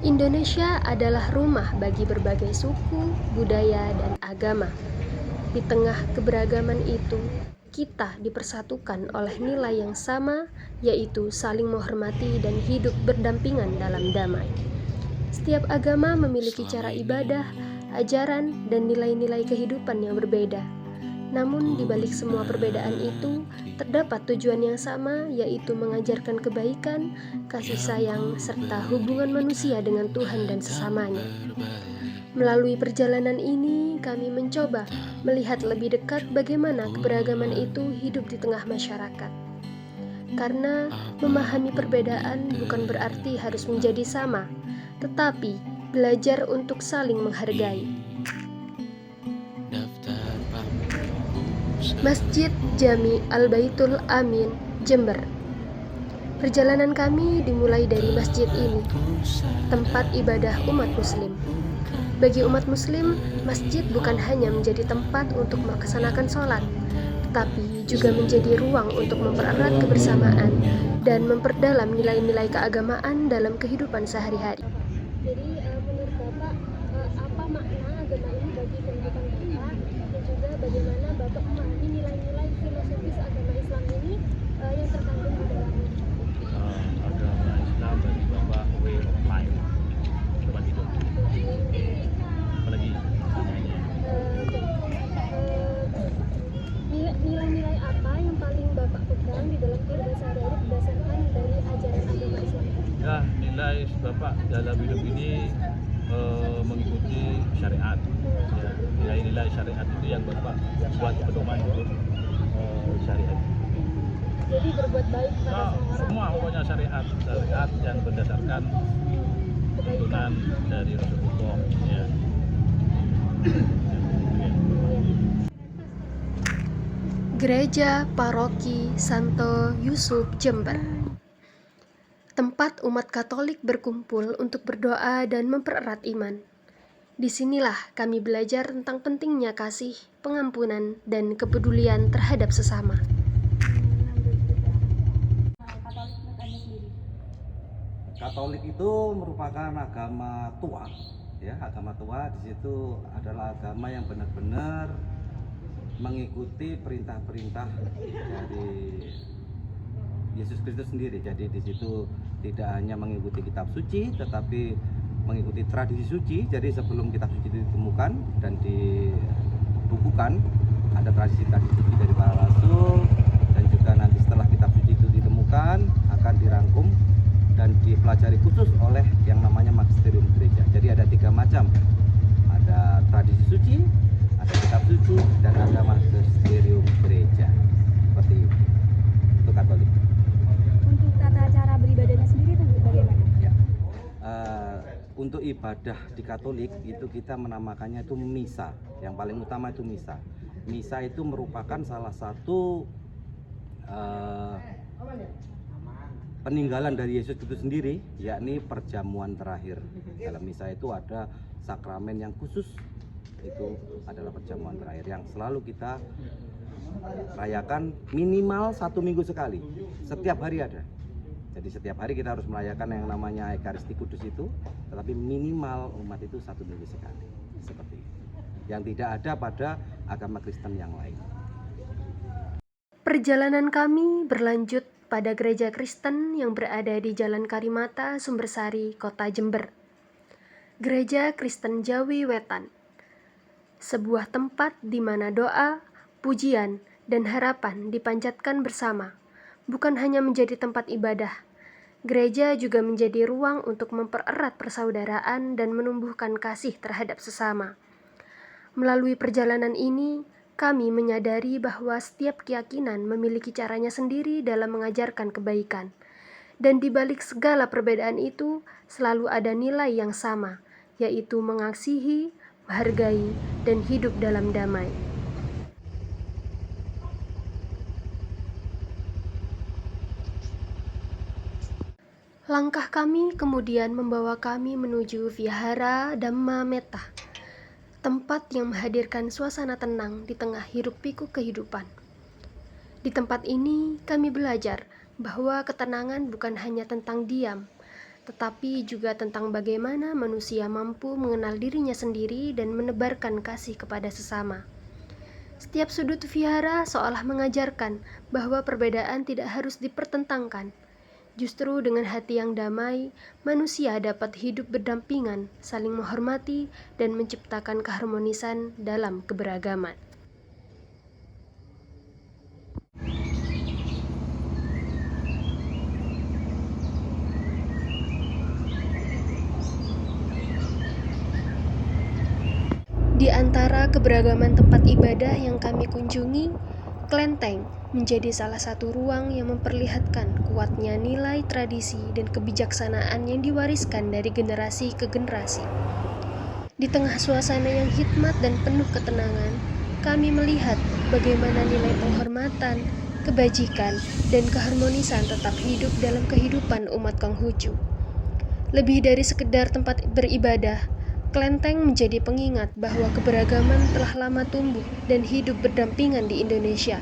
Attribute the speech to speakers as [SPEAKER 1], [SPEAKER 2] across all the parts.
[SPEAKER 1] Indonesia adalah rumah bagi berbagai suku, budaya, dan agama. Di tengah keberagaman itu, kita dipersatukan oleh nilai yang sama, yaitu saling menghormati dan hidup berdampingan dalam damai. Setiap agama memiliki cara ibadah, ajaran, dan nilai-nilai kehidupan yang berbeda. Namun, di balik semua perbedaan itu, terdapat tujuan yang sama, yaitu mengajarkan kebaikan, kasih sayang, serta hubungan manusia dengan Tuhan dan sesamanya. Melalui perjalanan ini, kami mencoba melihat lebih dekat bagaimana keberagaman itu hidup di tengah masyarakat. Karena memahami perbedaan bukan berarti harus menjadi sama, tetapi belajar untuk saling menghargai. Masjid Jami Al-Baitul Amin, Jember. Perjalanan kami dimulai dari masjid ini, tempat ibadah umat muslim. Bagi umat muslim, masjid bukan hanya menjadi tempat untuk melaksanakan sholat, tetapi juga menjadi ruang untuk mempererat kebersamaan dan memperdalam nilai-nilai keagamaan dalam kehidupan sehari-hari. Jadi menurut Bapak, apa makna agama ini bagi kehidupan Bapak, dan juga bagaimana Bapak memahami nilai-nilai filosofis agama Islam ini yang terkandung di dalamnya?
[SPEAKER 2] Agama Islam bagi Bapak way of life, tempat hidup. Apalagi
[SPEAKER 1] Nilai-nilai apa yang paling Bapak pegang di dalam kehidupan sehari-hari berdasarkan dari ajaran agama Islam?
[SPEAKER 2] ya, nilai Bapak dalam hidup ini mengikuti syariat. Ya, nilai-nilai syariat itu yang Bapak buat pedoman untuk syariat.
[SPEAKER 1] Jadi berbuat baik pada orang.
[SPEAKER 2] Semua pokoknya syariat yang berdasarkan tuntunan dari Rasulullah. Ya.
[SPEAKER 1] Gereja Paroki Santo Yusuf Jember, tempat umat Katolik berkumpul untuk berdoa dan mempererat iman. Disinilah kami belajar tentang pentingnya kasih, pengampunan, dan kepedulian terhadap sesama.
[SPEAKER 3] Katolik itu merupakan agama tua, ya, agama tua. Di situ adalah agama yang benar-benar mengikuti perintah-perintah dari Yesus Kristus sendiri. Jadi di situ tidak hanya mengikuti kitab suci, tetapi mengikuti tradisi suci. Jadi sebelum kitab suci ditemukan dan dibukukan, ada tradisi-tradisi suci dari para rasul, dan juga nanti setelah kitab suci itu ditemukan akan dirangkum dan dipelajari khusus oleh yang namanya magisterium gereja. Jadi ada 3 macam, ada tradisi suci, ada kitab suci, dan ada magisterium gereja. Seperti itu untuk Katolik.
[SPEAKER 4] Untuk tata cara beribadahnya sendiri itu bagaimana?
[SPEAKER 3] Ya. Untuk ibadah di Katolik itu kita menamakannya itu misa. Yang paling utama itu misa. Misa itu merupakan salah satu peninggalan dari Yesus itu sendiri, yakni perjamuan terakhir. Dalam misa itu ada sakramen yang khusus, itu adalah perjamuan terakhir yang selalu kita rayakan minimal 1 minggu sekali. Setiap hari ada. Jadi setiap hari kita harus merayakan yang namanya Ekaristi Kudus itu, tetapi minimal umat itu 1 minggu sekali. Seperti itu. Yang tidak ada pada agama Kristen yang lain.
[SPEAKER 1] Perjalanan kami berlanjut pada gereja Kristen yang berada di Jalan Karimata, Sumbersari, Kota Jember. Gereja Kristen Jawi Wetan, sebuah tempat di mana doa, pujian, dan harapan dipanjatkan bersama. Bukan hanya menjadi tempat ibadah, gereja juga menjadi ruang untuk mempererat persaudaraan dan menumbuhkan kasih terhadap sesama. Melalui perjalanan ini, kami menyadari bahwa setiap keyakinan memiliki caranya sendiri dalam mengajarkan kebaikan. Dan di balik segala perbedaan itu, selalu ada nilai yang sama, yaitu mengasihi, menghargai, dan hidup dalam damai. Langkah kami kemudian membawa kami menuju Vihara Dhamma Metta, tempat yang menghadirkan suasana tenang di tengah hiruk-pikuk kehidupan. Di tempat ini, kami belajar bahwa ketenangan bukan hanya tentang diam, tetapi juga tentang bagaimana manusia mampu mengenal dirinya sendiri dan menebarkan kasih kepada sesama. Setiap sudut vihara seolah mengajarkan bahwa perbedaan tidak harus dipertentangkan. Justru dengan hati yang damai, manusia dapat hidup berdampingan, saling menghormati, dan menciptakan keharmonisan dalam keberagaman. Di antara keberagaman tempat ibadah yang kami kunjungi, kelenteng menjadi salah satu ruang yang memperlihatkan kuatnya nilai tradisi dan kebijaksanaan yang diwariskan dari generasi ke generasi. Di tengah suasana yang hikmat dan penuh ketenangan, kami melihat bagaimana nilai penghormatan, kebajikan, dan keharmonisan tetap hidup dalam kehidupan umat Konghucu. Lebih dari sekedar tempat beribadah, kelenteng menjadi pengingat bahwa keberagaman telah lama tumbuh dan hidup berdampingan di Indonesia.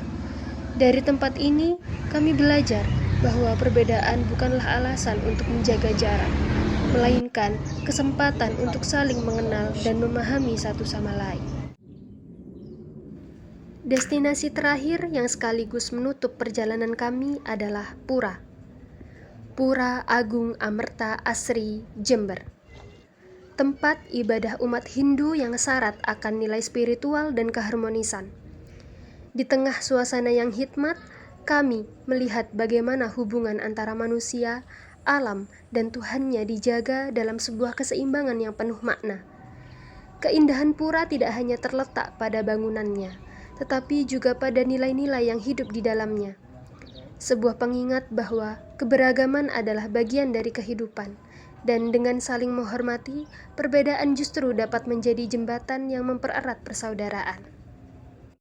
[SPEAKER 1] Dari tempat ini, kami belajar bahwa perbedaan bukanlah alasan untuk menjaga jarak, melainkan kesempatan untuk saling mengenal dan memahami satu sama lain. Destinasi terakhir yang sekaligus menutup perjalanan kami adalah Pura Agung Amerta Asri, Jember. Tempat ibadah umat Hindu yang syarat akan nilai spiritual dan keharmonisan. Di tengah suasana yang hikmat, kami melihat bagaimana hubungan antara manusia, alam, dan Tuhannya dijaga dalam sebuah keseimbangan yang penuh makna. Keindahan pura tidak hanya terletak pada bangunannya, tetapi juga pada nilai-nilai yang hidup di dalamnya. Sebuah pengingat bahwa keberagaman adalah bagian dari kehidupan, dan dengan saling menghormati, perbedaan justru dapat menjadi jembatan yang mempererat persaudaraan.